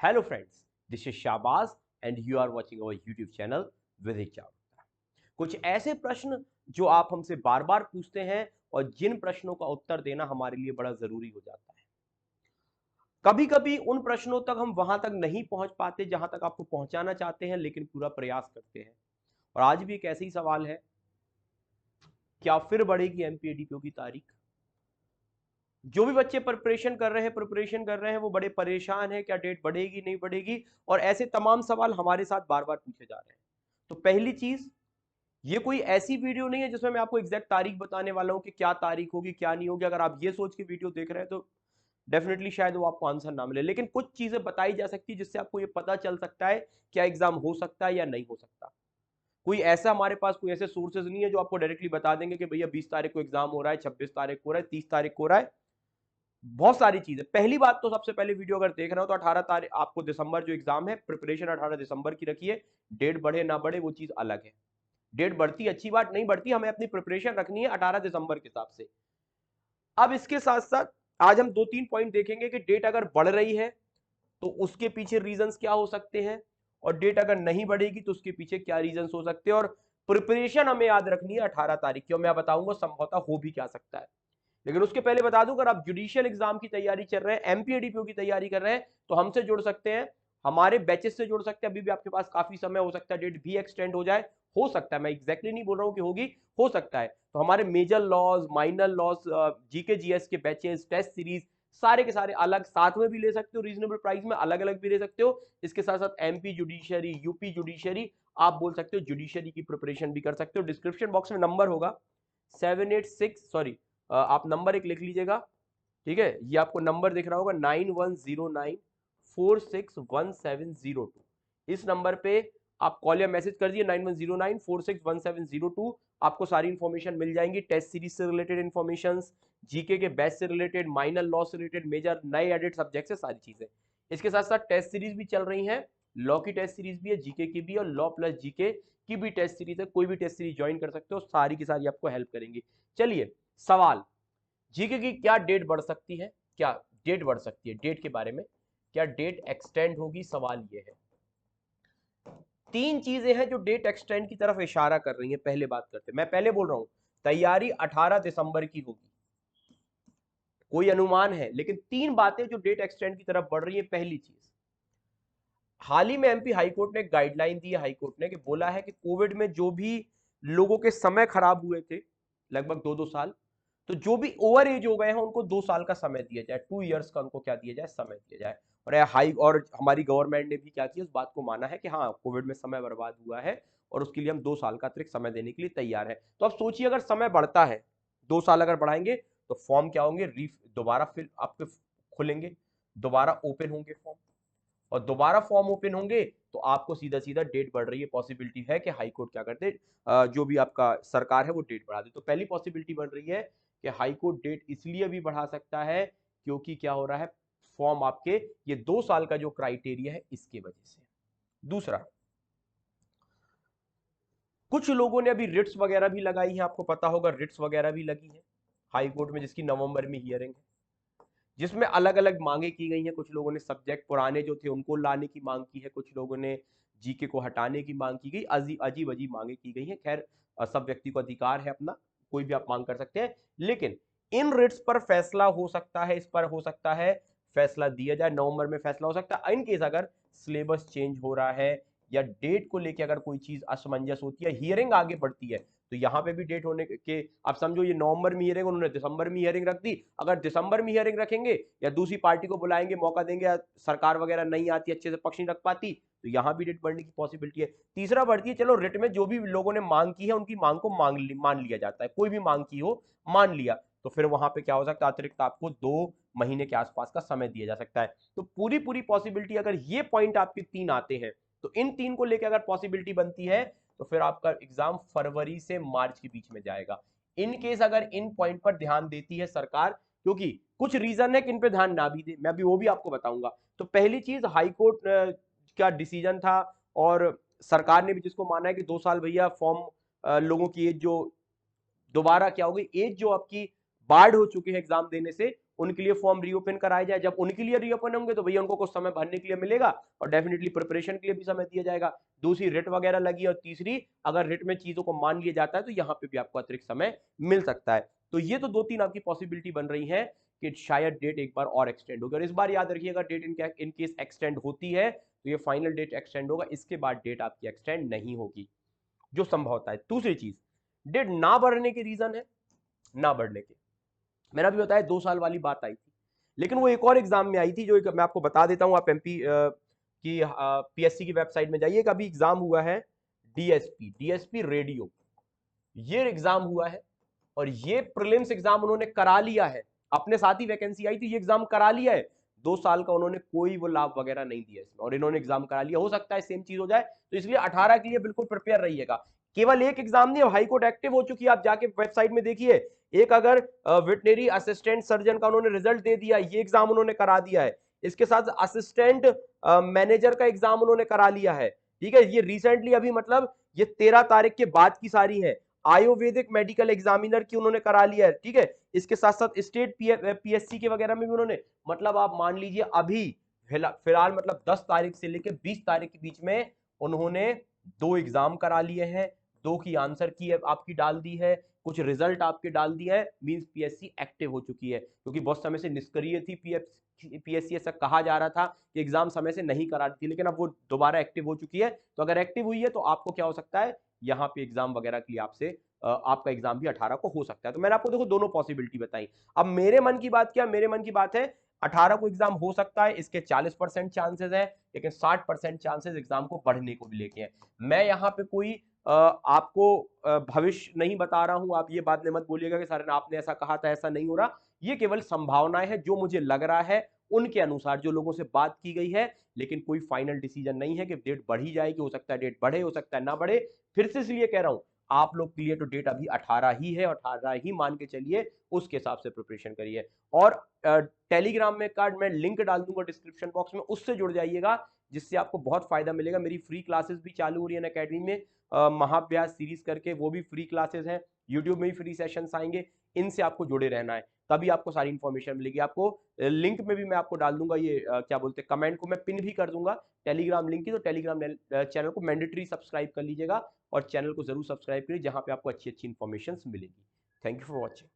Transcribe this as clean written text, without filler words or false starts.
Hello friends, this is Shahbaz and you are watching our YouTube channel Vidik Javda। कुछ ऐसे प्रश्न जो आप हमसे बार बार पूछते हैं और जिन प्रश्नों का उत्तर देना हमारे लिए बड़ा जरूरी हो जाता है। कभी कभी उन प्रश्नों तक हम वहां तक नहीं पहुंच पाते जहां तक आपको पहुंचाना चाहते हैं, लेकिन पूरा प्रयास करते हैं। और आज भी एक ऐसे ही सवाल है, क्या फिर बढ़ेगी एमपीएडीपीओ की तारीख? जो भी बच्चे प्रिपरेशन कर रहे हैं वो बड़े परेशान हैं, क्या डेट बढ़ेगी नहीं बढ़ेगी, और ऐसे तमाम सवाल हमारे साथ बार बार पूछे जा रहे हैं। तो पहली चीज, ये कोई ऐसी वीडियो नहीं है जिसमें मैं आपको एग्जैक्ट तारीख बताने वाला हूं कि क्या तारीख होगी क्या नहीं होगी। अगर आप ये सोच के वीडियो देख रहे हैं तो डेफिनेटली शायद वो आपको आंसर ना मिले, लेकिन कुछ चीजें बताई जा सकती है जिससे आपको ये पता चल सकता है क्या एग्जाम हो सकता है या नहीं हो सकता। कोई ऐसा हमारे पास कोई ऐसे सोर्सेज नहीं है जो आपको डायरेक्टली बता देंगे कि भैया 20 तारीख को एग्जाम हो रहा है, 26 तारीख को हो रहा है, 30 तारीख को हो रहा है। बहुत सारी चीजें। पहली बात तो सबसे पहले वीडियो अगर देख रहे हो तो 18 तारीख आपको दिसंबर जो एग्जाम है, प्रिपरेशन 18 दिसंबर की रखी है। डेट बढ़े ना बढ़े वो चीज अलग है। डेट बढ़ती अच्छी बात, नहीं बढ़ती हमें अपनी प्रिपरेशन रखनी है 18 दिसंबर के हिसाब से। अब इसके साथ साथ आज हम 2-3 पॉइंट देखेंगे कि डेट अगर बढ़ रही है तो उसके पीछे रीजंस क्या हो सकते हैं, और डेट अगर नहीं बढ़ेगी तो उसके पीछे क्या रीजंस हो सकते हैं। और प्रिपरेशन हमें याद रखनी है 18 तारीख की, और मैं बताऊंगा संभवतः हो भी क्या सकता है। लेकिन उसके पहले बता दूं, अगर आप जुडिशियल एग्जाम की तैयारी चल रहे हैं, एमपीएडीपीओ की तैयारी कर रहे हैं, तो हमसे जुड़ सकते हैं, हमारे बैचेस से जुड़ सकते हैं। अभी भी आपके पास काफी समय, हो सकता है डेट भी एक्सटेंड हो जाए, हो सकता है, मैं एग्जैक्टली नहीं बोल रहा हूं कि होगी, हो सकता है। तो हमारे major laws, minor laws, GK GS के बैचेस, टेस्ट सीरीज सारे के सारे अलग साथ में भी ले सकते हो, रीजनेबल प्राइस में अलग अलग भी ले सकते हो। इसके साथ साथ एमपी जुडिशरी, यूपी जुडिशरी, आप बोल सकते हो जुडिशरी की प्रिपरेशन भी कर सकते हो। डिस्क्रिप्शन बॉक्स में नंबर होगा 786, सॉरी आप नंबर एक लिख लीजिएगा, ठीक है। ये आपको नंबर दिख रहा होगा 9109461702। इस नंबर पे आप कॉल या मैसेज कर दिए 9109461702। आपको सारी इंफॉर्मेशन मिल जाएंगी, टेस्ट सीरीज से रिलेटेड इंफॉर्मेशन, जीके के बैच से रिलेटेड, माइनर लॉ से रिलेटेड, मेजर नए एडेड सब्जेक्ट से सारी चीजें। इसके साथ साथ टेस्ट सीरीज भी चल रही है, लॉ की टेस्ट सीरीज भी है, जीके की भी, और लॉ प्लस जीके की भी टेस्ट सीरीज है। कोई भी टेस्ट सीरीज ज्वाइन कर सकते हो, सारी की सारी आपको हेल्प करेंगी। चलिए, सवाल, जीके की क्या डेट बढ़ सकती है, क्या डेट बढ़ सकती है, डेट के बारे में, क्या डेट एक्सटेंड होगी, सवाल ये है। तीन चीजें हैं जो डेट एक्सटेंड की तरफ इशारा कर रही हैं। पहले बात करते हैं, मैं पहले बोल रहा हूं तैयारी 18 दिसंबर की होगी, कोई अनुमान है, लेकिन तीन बातें जो डेट एक्सटेंड की तरफ बढ़ रही है। पहली चीज, हाल ही में एमपी हाईकोर्ट ने एक गाइडलाइन दी है, हाईकोर्ट ने, कि बोला है कि कोविड में जो भी लोगों के समय खराब हुए थे, लगभग 2-2 साल, तो जो भी ओवर एज हो गए हैं उनको 2 साल का समय दिया जाए, 2 इयर्स का उनको क्या दिया जाए, समय दिया जाए। और हमारी गवर्नमेंट ने भी क्या किया, उस बात को माना है कि हाँ कोविड में समय बर्बाद हुआ है और उसके लिए हम 2 साल का अतिरिक्त समय देने के लिए तैयार है। तो अब सोचिए, अगर समय बढ़ता है, 2 साल अगर बढ़ाएंगे, तो फॉर्म क्या होंगे, दोबारा फिर आपके खुलेंगे, दोबारा ओपन होंगे फॉर्म, और दोबारा फॉर्म ओपन होंगे तो आपको सीधा सीधा डेट बढ़ रही है। पॉसिबिलिटी है कि हाई कोर्ट क्या करते, जो भी आपका सरकार है वो डेट बढ़ा दे। तो पहली पॉसिबिलिटी बन रही है कि हाई कोर्ट डेट इसलिए भी बढ़ा सकता है क्योंकि क्या हो रहा है, फॉर्म आपके ये 2 साल का जो क्राइटेरिया है इसके वजह से। दूसरा, कुछ लोगों ने अभी रिट्स वगैरह भी लगाई है, आपको पता होगा रिट्स वगैरह भी लगी है हाई कोर्ट में, जिसकी नवंबर में हियरिंग है, जिसमें अलग अलग मांगे की गई हैं। कुछ लोगों ने सब्जेक्ट पुराने जो थे उनको लाने की मांग की है, कुछ लोगों ने जीके को हटाने की मांग की गई, अजीब अजीब मांगे की गई हैं। खैर, सब व्यक्ति को अधिकार है अपना, कोई भी आप मांग कर सकते हैं, लेकिन इन रिट्स पर फैसला हो सकता है, इस पर हो सकता है फैसला दिया जाए, नवंबर में फैसला हो सकता है। इन केस अगर सिलेबस चेंज हो रहा है या डेट को लेकर अगर कोई चीज असमंजस होती है, हियरिंग आगे बढ़ती है, तो यहां पे भी डेट होने के, आप समझो ये नवंबर में हियरिंग, उन्होंने दिसंबर में हियरिंग रख दी, अगर दिसंबर में हियरिंग रखेंगे या दूसरी पार्टी को बुलाएंगे, मौका देंगे, या सरकार वगैरह नहीं आती, अच्छे से पक्ष नहीं रख पाती, तो यहां भी डेट बढ़ने की पॉसिबिलिटी है। तीसरा बढ़ती है, चलो रिट में जो भी लोगों ने मांग की है उनकी मांग को मान लिया जाता है, कोई भी मांग की हो मान लिया, तो फिर वहां पे क्या हो सकता है, अतिरिक्त आपको 2 महीने के आसपास का समय दिया जा सकता है। तो पूरी पूरी पॉसिबिलिटी, अगर ये पॉइंट आपके तीन आते हैं, तो इन तीन को लेकर अगर पॉसिबिलिटी बनती है तो फिर आपका एग्जाम फरवरी से मार्च के बीच में जाएगा। इन केस अगर इन पॉइंट पर ध्यान देती है सरकार, क्योंकि कुछ रीजन है कि इन पे ध्यान ना भी दे, मैं अभी वो भी आपको बताऊंगा। तो पहली चीज, हाई कोर्ट का डिसीजन था, और सरकार ने भी जिसको माना है कि 2 साल भैया फॉर्म, लोगों की एज जो दोबारा क्या होगी, एज जो आपकी बाढ़ हो चुकी है एग्जाम देने से, उनके लिए फॉर्म रीओपन कराया जाए। जब उनके लिए रीओपन होंगे तो भैया उनको कुछ समय भरने के लिए मिलेगा और डेफिनेटली प्रिपरेशन के लिए भी समय दिया जाएगा। दूसरी रिट वगैरह लगी और तीसरी अगर रिट में चीजों को मान लिया जाता है तो यहाँ पे भी आपको अतिरिक्त समय मिल सकता है। तो ये तो 2-3 आपकी पॉसिबिलिटी बन रही है कि शायद डेट एक बार और एक्सटेंड होगी। और इस बार याद रखिएगा डेट इन केस एक्सटेंड होती है तो ये फाइनल डेट एक्सटेंड होगा, इसके बाद डेट आपकी एक्सटेंड नहीं होगी जो संभवता है। दूसरी चीज, डेट ना बढ़ने के रीजन है, ना बढ़ने के मैंने अभी बताया 2 साल वाली बात आई थी, लेकिन वो एक और एग्जाम में आई थी जो मैं आपको बता देता हूं। आप एमपी की पीएससी की वेबसाइट में जाइए, अभी एग्जाम हुआ है डीएसपी रेडियो, ये एग्जाम हुआ है और ये प्रीलिम्स एग्जाम उन्होंने करा लिया है। अपने साथ ही वैकेंसी आई थी, ये एग्जाम करा लिया है। 2 साल का उन्होंने कोई वो लाभ वगैरह नहीं दिया इसमें और इन्होंने एग्जाम करा लिया। हो सकता है सेम चीज हो जाए, तो इसलिए 18 के लिए बिल्कुल प्रिपेयर रहिएगा। केवल एक एग्जाम नहीं, हाई कोर्ट एक्टिव हो चुकी है, आप जाके वेबसाइट में देखिए। एक अगर वेटनरी असिस्टेंट सर्जन का उन्होंने रिजल्ट दे दिया, ये एग्जाम उन्होंने करा दिया है। इसके साथ असिस्टेंट मैनेजर का एग्जाम उन्होंने करा लिया है। ठीक है, ये रिसेंटली अभी मतलब ये 13 तारीख के बाद की सारी है। आयुर्वेदिक मेडिकल एग्जामिनर की उन्होंने करा लिया है। ठीक है, इसके साथ साथ स्टेट पीएससी के वगैरह में भी उन्होंने, मतलब आप मान लीजिए अभी फिलहाल मतलब 10 तारीख से लेकर 20 तारीख के बीच में उन्होंने 2 एग्जाम करा लिए हैं, 2 की आंसर की आपकी डाल दी है, कुछ रिजल्ट आपके डाल दिया है। मींस पीएससी एक्टिव हो चुकी है, क्योंकि बहुत समय से निष्क्रिय थी पीएससी, ऐसा कहा जा रहा था कि एग्जाम समय से नहीं करा रही थी, लेकिन अब वो दोबारा एक्टिव हो चुकी है। तो अगर एक्टिव हुई है तो आपको क्या हो सकता है, यहाँ पे एग्जाम वगैरह के लिए आपसे आपका एग्जाम भी 18 को हो सकता है। तो मैंने आपको देखो दोनों पॉसिबिलिटी बताई। अब मेरे मन की बात क्या, मेरे मन की बात है 18 को एग्जाम हो सकता है, इसके 40% चांसेस है, लेकिन 60% चांसेस एग्जाम को बढ़ने को भी लेके हैं। मैं यहाँ पे कोई आपको भविष्य नहीं बता रहा हूं, आप ये बात मत बोलिएगा कि सर आपने ऐसा कहा था, ऐसा नहीं हो रहा। ये केवल संभावनाएं हैं, जो मुझे लग रहा है उनके अनुसार, जो लोगों से बात की गई है, लेकिन कोई फाइनल डिसीजन नहीं है कि डेट बढ़ी जाएगी। हो सकता है डेट बढ़े, हो सकता है ना बढ़े। फिर से इसलिए कह रहा हूं, आप लोग के लिए तो डेट अभी 18 ही है, 18 ही मान के चलिए, उसके हिसाब से प्रिपरेशन करिए। और टेलीग्राम में कार्ड मैं लिंक डाल दूंगा डिस्क्रिप्शन बॉक्स में, उससे जुड़ जाइएगा, जिससे आपको बहुत फायदा मिलेगा। मेरी फ्री क्लासेस भी चालू हो रही है अकेडमी में, महाभ्यास सीरीज करके, वो भी फ्री क्लासेस हैं। यूट्यूब में भी फ्री सेशंस आएंगे, इनसे आपको जुड़े रहना है, तभी आपको सारी इंफॉर्मेशन मिलेगी। आपको लिंक में भी मैं आपको डाल दूंगा, ये क्या बोलते हैं, कमेंट को मैं पिन भी कर दूंगा टेलीग्राम लिंक की। तो टेलीग्राम चैनल को मैंडेटरी सब्सक्राइब कर लीजिएगा और चैनल को जरूर सब्सक्राइब करिए, जहां पे आपको अच्छी अच्छी इंफॉर्मेशन मिलेगी। Thank you for watching.